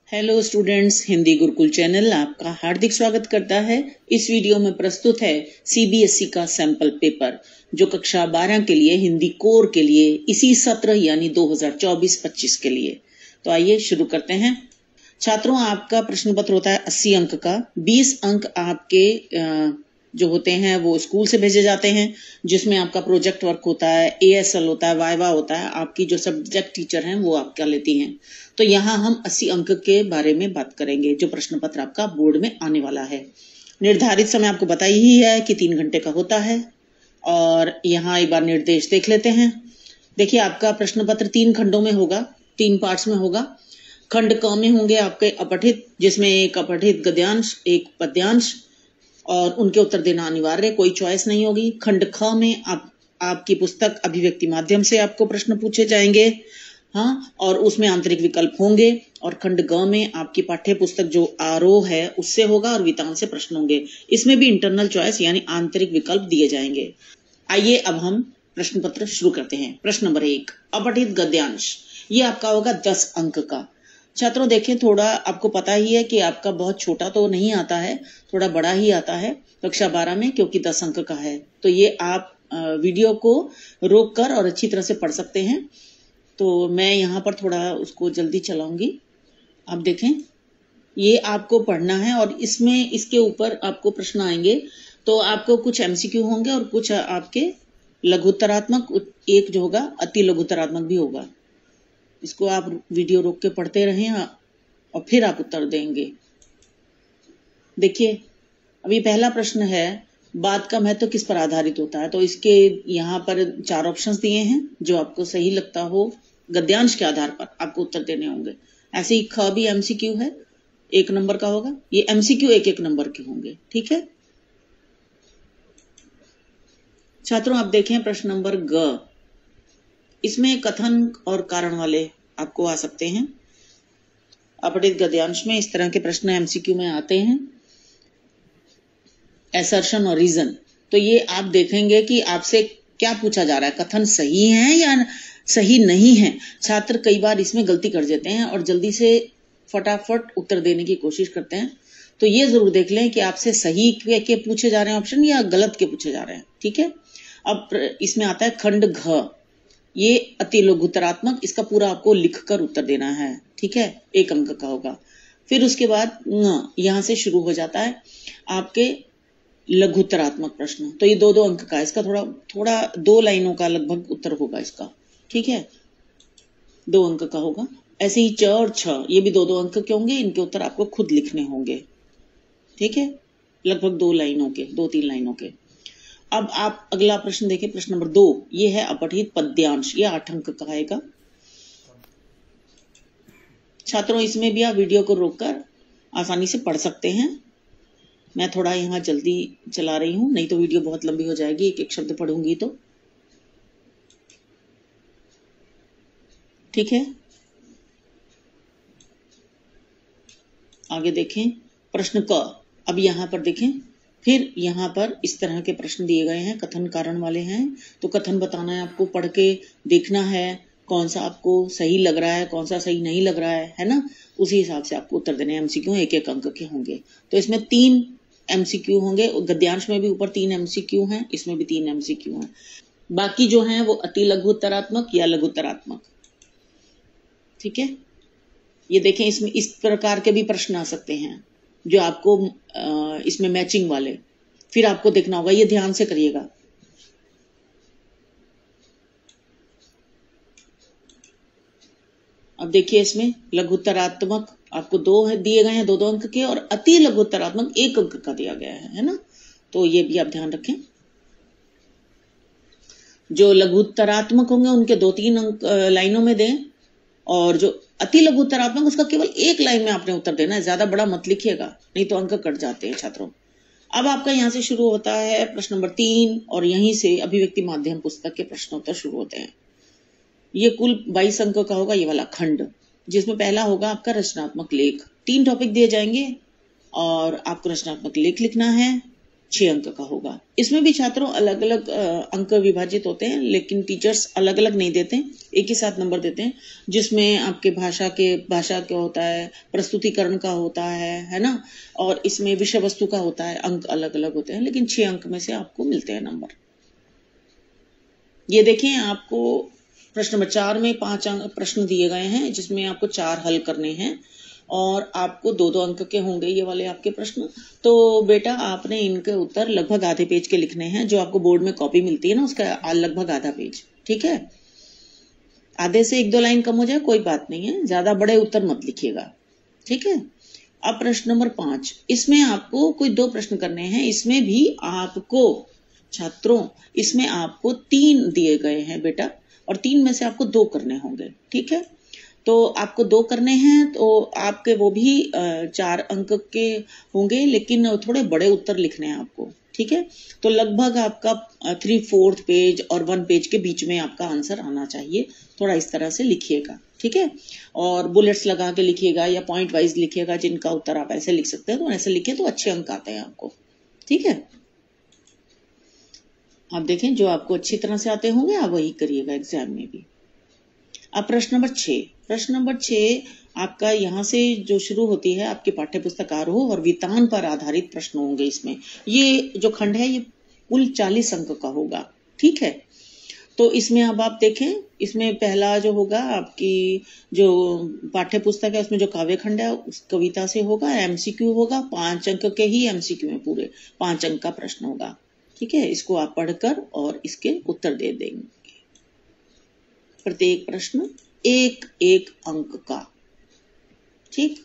Hello students, Hindi Gurukul channel आपका हार्दिक स्वागत करता है। इस वीडियो में प्रस्तुत है सीबीएसई का सैंपल पेपर जो कक्षा 12 के लिए हिंदी कोर के लिए इसी सत्र यानी 2024-25 के लिए। तो आइए शुरू करते हैं। छात्रों, आपका प्रश्न पत्र होता है 80 अंक का। 20 अंक आपके जो होते हैं वो स्कूल से भेजे जाते हैं, जिसमें आपका प्रोजेक्ट वर्क होता है, एएसएल होता है, वाइवा होता है। आपकी जो सब्जेक्ट टीचर हैं वो आपका लेती हैं। तो यहाँ हम 80 अंक के बारे में बात करेंगे जो प्रश्न पत्र आपका बोर्ड में आने वाला है। निर्धारित समय आपको पता ही है कि 3 घंटे का होता है। और यहाँ एक बार निर्देश देख लेते हैं। देखिए, आपका प्रश्न पत्र 3 खंडों में होगा, 3 पार्ट्स में होगा। खंड क में होंगे आपके अपठित, जिसमें एक अपठित गद्यांश, एक पद्यांश और उनके उत्तर देना अनिवार्य, कोई चॉइस नहीं होगी। खंड ख में आपकी पुस्तक अभिव्यक्ति माध्यम से आपको प्रश्न पूछे जाएंगे, हाँ, और उसमें आंतरिक विकल्प होंगे। और खंड ग में आपकी पाठ्य पुस्तक जो आरोह है उससे होगा और वितान से प्रश्न होंगे। इसमें भी इंटरनल चॉइस यानी आंतरिक विकल्प दिए जाएंगे। आइए अब हम प्रश्न पत्र शुरू करते हैं। प्रश्न नंबर 1, अपठित गद्यांश। ये आपका होगा 10 अंक का। छात्रों देखें, थोड़ा आपको पता ही है कि आपका बहुत छोटा तो नहीं आता है, थोड़ा बड़ा ही आता है कक्षा 12 में, क्योंकि 10 अंक का है। तो ये आप वीडियो को रोक कर और अच्छी तरह से पढ़ सकते हैं। तो मैं यहाँ पर थोड़ा उसको जल्दी चलाऊंगी। आप देखें, ये आपको पढ़ना है और इसमें इसके ऊपर आपको प्रश्न आएंगे। तो आपको कुछ एमसीक्यू होंगे और कुछ आपके लघुत्तरात्मक, एक जो होगा अति लघुत्तरात्मक भी होगा। इसको आप वीडियो रोक के पढ़ते रहें और फिर आप उत्तर देंगे। देखिए, अभी पहला प्रश्न है, बात का महत्व किस पर आधारित होता है। तो इसके यहाँ पर 4 ऑप्शंस दिए हैं, जो आपको सही लगता हो गद्यांश के आधार पर आपको उत्तर देने होंगे। ऐसे ही ख भी एमसीक्यू है, 1 नंबर का होगा। ये एमसीक्यू 1-1 नंबर के होंगे, ठीक है। छात्रों, आप देखें प्रश्न नंबर ग। इसमें कथन और कारण वाले आपको आ सकते हैं। अपठित गद्यांश में इस तरह के प्रश्न एमसीक्यू में आते हैं, असर्शन और रीजन। तो ये आप देखेंगे कि आपसे क्या पूछा जा रहा है, कथन सही है या सही नहीं है। छात्र कई बार इसमें गलती कर देते हैं और जल्दी से फटाफट उत्तर देने की कोशिश करते हैं। तो ये जरूर देख लें कि आपसे सही के पूछे जा रहे हैं ऑप्शन या गलत के पूछे जा रहे हैं, ठीक है। अब इसमें आता है खंड घ। ये अति लघुत्तरात्मक, इसका पूरा आपको लिखकर उत्तर देना है, ठीक है। 1 अंक का होगा। फिर उसके बाद यहां से शुरू हो जाता है आपके लघुत्तरात्मक प्रश्न। तो ये 2-2 अंक का, इसका थोड़ा 2 लाइनों का लगभग उत्तर होगा इसका, ठीक है, 2 अंक का होगा। ऐसे ही च और छ, ये भी 2-2 अंक के होंगे। इनके उत्तर आपको खुद लिखने होंगे, ठीक है, लगभग 2 लाइनों के, 2-3 लाइनों के। अब आप अगला प्रश्न देखिए, प्रश्न नंबर 2। ये है अपठित पद्यांश, ये 8 अंक का आएगा। छात्रों, इसमें भी आप वीडियो को रोककर आसानी से पढ़ सकते हैं। मैं थोड़ा यहाँ जल्दी चला रही हूं, नहीं तो वीडियो बहुत लंबी हो जाएगी, एक एक शब्द पढ़ूंगी तो, ठीक है। आगे देखें प्रश्न क। अब यहाँ पर देखें, फिर यहाँ पर इस तरह के प्रश्न दिए गए हैं, कथन कारण वाले हैं। तो कथन बताना है आपको, पढ़ के देखना है कौन सा आपको सही लग रहा है, कौन सा सही नहीं लग रहा है ना। उसी हिसाब से आपको उत्तर देने। एमसीक्यू 1-1 अंक के होंगे। तो इसमें 3 एमसीक्यू होंगे। गद्यांश में भी ऊपर 3 एमसीक्यू हैं, इसमें भी 3 एमसीक्यू हैं। बाकी जो हैं वो अति लघुत्तरात्मक या लघुत्तरात्मक, ठीक है। ये देखें, इसमें इस प्रकार के भी प्रश्न आ सकते हैं जो आपको इसमें मैचिंग वाले, फिर आपको देखना होगा, ये ध्यान से करिएगा। अब देखिए, इसमें लघुत्तरात्मक आपको 2 दिए गए हैं, 2-2 अंक के, और अति लघुत्तरात्मक 1 अंक का दिया गया है ना। तो ये भी आप ध्यान रखें। जो लघुत्तरात्मक होंगे उनके 2-3 अंक लाइनों में दें, और जो अति लघुत्तरात्मक उसका केवल 1 लाइन में आपने उत्तर देना है। ज्यादा बड़ा मत लिखिएगा, नहीं तो अंक कट जाते हैं छात्रों। अब आपका यहाँ से शुरू होता है प्रश्न नंबर 3 और यहीं से अभिव्यक्ति माध्यम पुस्तक के प्रश्नोत्तर शुरू होते हैं। ये कुल 22 अंक का होगा, ये वाला खंड, जिसमें पहला होगा आपका रचनात्मक लेख। 3 टॉपिक दिए जाएंगे और आपको रचनात्मक लेख लिखना है। 6 अंक का होगा। इसमें भी छात्रों अलग अलग अंक विभाजित होते हैं, लेकिन टीचर्स अलग अलग नहीं देते, एक ही साथ नंबर देते हैं, जिसमें आपके भाषा का होता है, प्रस्तुतिकरण का होता है ना, और इसमें विषय वस्तु का होता है, अंक अलग अलग होते हैं, लेकिन 6 अंक में से आपको मिलते हैं नंबर। ये देखें, आपको प्रश्न नंबर 4 में 5 प्रश्न दिए गए हैं, जिसमें आपको 4 हल करने हैं और आपको 2-2 अंक के होंगे ये वाले आपके प्रश्न। तो बेटा आपने इनके उत्तर लगभग आधे पेज के लिखने हैं, जो आपको बोर्ड में कॉपी मिलती है ना, उसका लगभग आधा पेज। ठीक है, आधे से 1-2 लाइन कम हो जाए कोई बात नहीं है, ज्यादा बड़े उत्तर मत लिखिएगा। ठीक है, अब प्रश्न नंबर 5, इसमें आपको कोई 2 प्रश्न करने हैं। इसमें भी आपको छात्रों, इसमें आपको 3 दिए गए हैं बेटा, और 3 में से आपको 2 करने होंगे। ठीक है, तो आपको 2 करने हैं, तो आपके वो भी 4 अंक के होंगे, लेकिन थोड़े बड़े उत्तर लिखने हैं आपको। ठीक है, तो लगभग आपका 3/4 पेज और 1 पेज के बीच में आपका आंसर आना चाहिए। थोड़ा इस तरह से लिखिएगा। ठीक है, और बुलेट्स लगा के लिखिएगा या पॉइंट वाइज लिखिएगा, जिनका उत्तर आप ऐसे लिख सकते हैं तो ऐसे लिखिए, तो अच्छे अंक आते हैं आपको। ठीक है, आप देखें जो आपको अच्छी तरह से आते होंगे आप वही करिएगा एग्जाम में भी। अब प्रश्न नंबर 6, प्रश्न नंबर 6 आपका यहाँ से जो शुरू होती है आपकी पाठ्य पुस्तक आरोह और वितान पर आधारित प्रश्न होंगे। इसमें ये जो खंड है ये कुल 40 अंक का होगा। ठीक है, तो इसमें अब आप देखें, इसमें पहला जो होगा आपकी जो पाठ्य पुस्तक है उसमें जो काव्य खंड है उस कविता से होगा, एमसीक्यू होगा, 5 अंक के ही एमसीक्यू में पूरे 5 अंक का प्रश्न होगा। ठीक है, इसको आप पढ़कर और इसके उत्तर दे देंगे। प्रत्येक प्रश्न 1-1 अंक का। ठीक,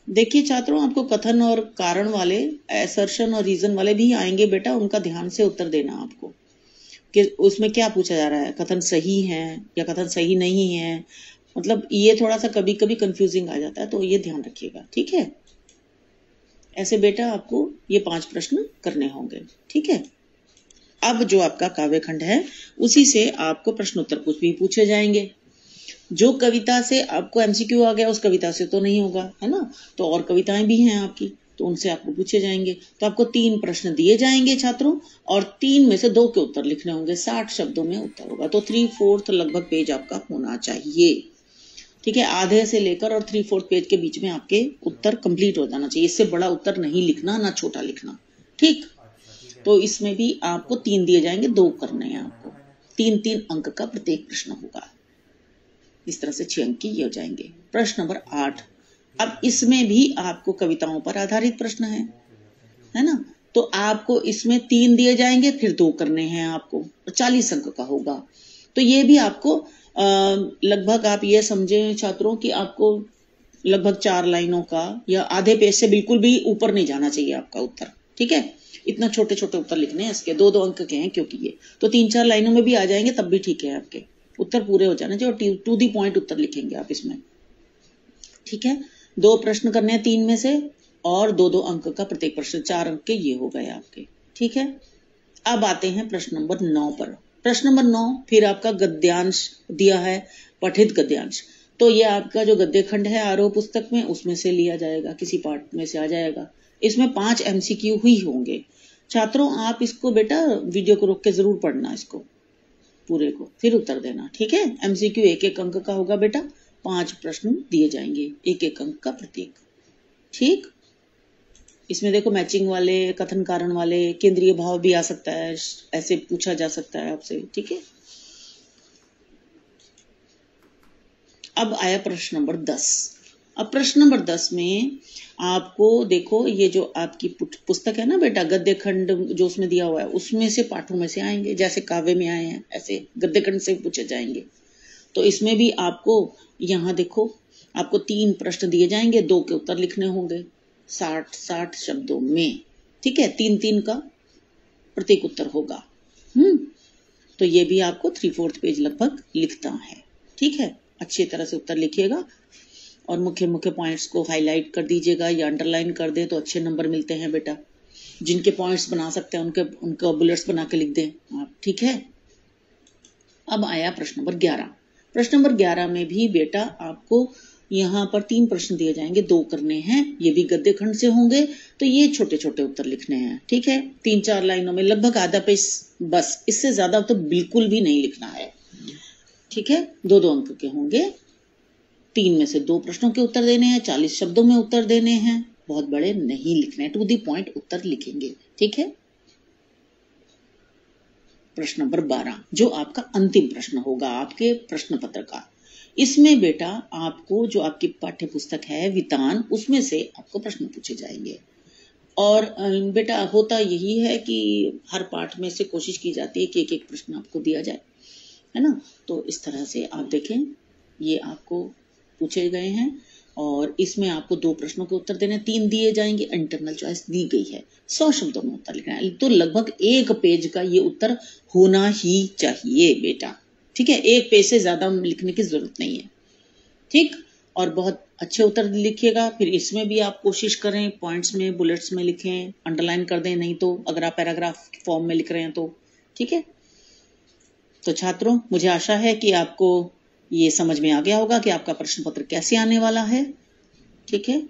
देखिए छात्रों, आपको कथन और कारण वाले, असर्शन और रीजन वाले भी आएंगे बेटा, उनका ध्यान से उत्तर देना आपको कि उसमें क्या पूछा जा रहा है, कथन सही है या कथन सही नहीं है। मतलब ये थोड़ा सा कभी कभी कंफ्यूजिंग आ जाता है, तो ये ध्यान रखिएगा। ठीक है, ऐसे बेटा आपको ये 5 प्रश्न करने होंगे। ठीक है, अब जो आपका काव्य खंड है उसी से आपको प्रश्नोत्तर कुछ भी पूछे जाएंगे। जो कविता से आपको एमसीक्यू आ गया उस कविता से तो नहीं होगा, है ना, तो और कविताएं भी हैं आपकी, तो उनसे आपको पूछे जाएंगे। तो आपको 3 प्रश्न दिए जाएंगे छात्रों, और 3 में से 2 के उत्तर लिखने होंगे। 60 शब्दों में उत्तर होगा, तो 3/4 लगभग पेज आपका होना चाहिए। ठीक है, आधे से लेकर और 3/4 पेज के बीच में आपके उत्तर कंप्लीट हो जाना चाहिए। इससे बड़ा उत्तर नहीं लिखना, ना छोटा लिखना। ठीक, तो इसमें भी आपको 3 दिए जाएंगे, 2 करने हैं आपको। 3-3 अंक का प्रत्येक प्रश्न होगा। इस तरह से 6 अंक की ये हो जाएंगे। प्रश्न नंबर 8, अब इसमें भी आपको कविताओं पर आधारित प्रश्न है ना, तो आपको इसमें 3 दिए जाएंगे, फिर 2 करने हैं आपको, 40 अंक का होगा। तो ये भी आपको लगभग आप ये समझें छात्रों कि आपको लगभग 4 लाइनों का या आधे पेज से बिल्कुल भी ऊपर नहीं जाना चाहिए आपका उत्तर। ठीक है, इतना छोटे छोटे उत्तर लिखने हैं इसके, 2-2 अंक के हैं, क्योंकि ये तो 3-4 लाइनों में भी आ जाएंगे तब भी ठीक है, आपके उत्तर पूरे हो जाने चाहिए और टू दी पॉइंट उत्तर लिखेंगे आप इसमें। ठीक है, 2 प्रश्न करने हैं 3 में से, और 2-2 अंक का प्रत्येक प्रश्न, 4 अंक के ये हो गए आपके। ठीक है, अब आते हैं प्रश्न नंबर 9 पर। प्रश्न नंबर 9 फिर आपका गद्यांश दिया है, पठित गद्यांश। तो ये आपका जो गद्य खंड है आरोह पुस्तक में, उसमें से लिया जाएगा, किसी पार्ट में से आ जाएगा। इसमें 5 एमसीक्यू ही होंगे छात्रों। आप इसको बेटा वीडियो को रोक के जरूर पढ़ना, इसको पूरे को, फिर उत्तर देना। ठीक है, एमसीक्यू 1-1 अंक का होगा बेटा, 5 प्रश्न दिए जाएंगे, 1-1 अंक का प्रत्येक। ठीक, इसमें देखो मैचिंग वाले, कथन कारण वाले, केंद्रीय भाव भी आ सकता है, ऐसे पूछा जा सकता है आपसे। ठीक है, अब आया प्रश्न नंबर 10। अब प्रश्न नंबर 10 में आपको देखो, ये जो आपकी पुस्तक है ना बेटा, गद्य खंड जो उसमें दिया हुआ है उसमें से पाठों में से आएंगे, जैसे काव्य में आए हैं ऐसे गद्य खंड से पूछे जाएंगे। तो इसमें भी आपको यहाँ देखो, आपको 3 प्रश्न दिए जाएंगे, 2 के उत्तर लिखने होंगे 60 शब्दों में। ठीक है, 3-3 का प्रत्येक उत्तर होगा। तो ये भी आपको 3/4 पेज लगभग लिखता है। ठीक है, अच्छी तरह से उत्तर लिखिएगा और मुख्य मुख्य पॉइंट्स को हाईलाइट कर दीजिएगा या अंडरलाइन कर दे तो अच्छे नंबर मिलते हैं बेटा। जिनके पॉइंट्स बना सकते हैं उनका बुलेट्स बना के लिख दें आप। ठीक है, अब आया प्रश्न नंबर 11। प्रश्न नंबर 11 में भी बेटा आपको यहाँ पर 3 प्रश्न दिए जाएंगे, 2 करने हैं, ये भी गद्य खंड से होंगे, तो ये छोटे छोटे उत्तर लिखने हैं। ठीक है, 3-4 लाइनों में लगभग आधा पेज, बस, इससे ज्यादा तो बिल्कुल भी नहीं लिखना है। ठीक है, 2-2 अंक के होंगे, 3 में से 2 प्रश्नों के उत्तर देने हैं, 40 शब्दों में उत्तर देने हैं, बहुत बड़े नहीं लिखने, टू द पॉइंट उत्तर लिखेंगे। ठीक है, प्रश्न नंबर 12 जो आपका अंतिम प्रश्न होगा आपके प्रश्न पत्र का। इसमें बेटा आपको जो आपकी पाठ्य पुस्तक है वितान, उसमें से आपको प्रश्न पूछे जाएंगे। और बेटा होता यही है कि हर पाठ में से कोशिश की जाती है कि एक एक प्रश्न आपको दिया जाए, है ना। तो इस तरह से आप देखें, ये आपको पूछे गए हैं और इसमें आपको 2 प्रश्नों के उत्तर देने, 3 दिए जाएंगे, इंटरनल चॉइस दी गई है, 100 शब्दों में उत्तर लिखना है। तो लगभग 1 पेज का ये उत्तर होना ही चाहिए बेटा। ठीक है, 1 पेज से ज्यादा लिखने की जरूरत नहीं है। ठीक, और बहुत अच्छे उत्तर लिखिएगा। फिर इसमें भी आप कोशिश करें पॉइंट्स में, बुलेट्स में लिखें, अंडरलाइन कर दें, नहीं तो अगर आप पैराग्राफ फॉर्म में लिख रहे हैं तो। ठीक है, तो छात्रों मुझे आशा है कि आपको ये समझ में आ गया होगा कि आपका प्रश्न पत्र कैसे आने वाला है। ठीक है,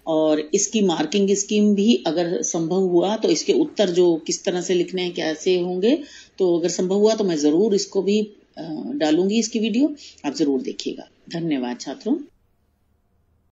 और इसकी मार्किंग स्कीम भी अगर संभव हुआ तो इसके उत्तर जो किस तरह से लिखने हैं, कैसे होंगे, तो अगर संभव हुआ तो मैं जरूर इसको भी डालूंगी, इसकी वीडियो आप जरूर देखिएगा। धन्यवाद छात्रों।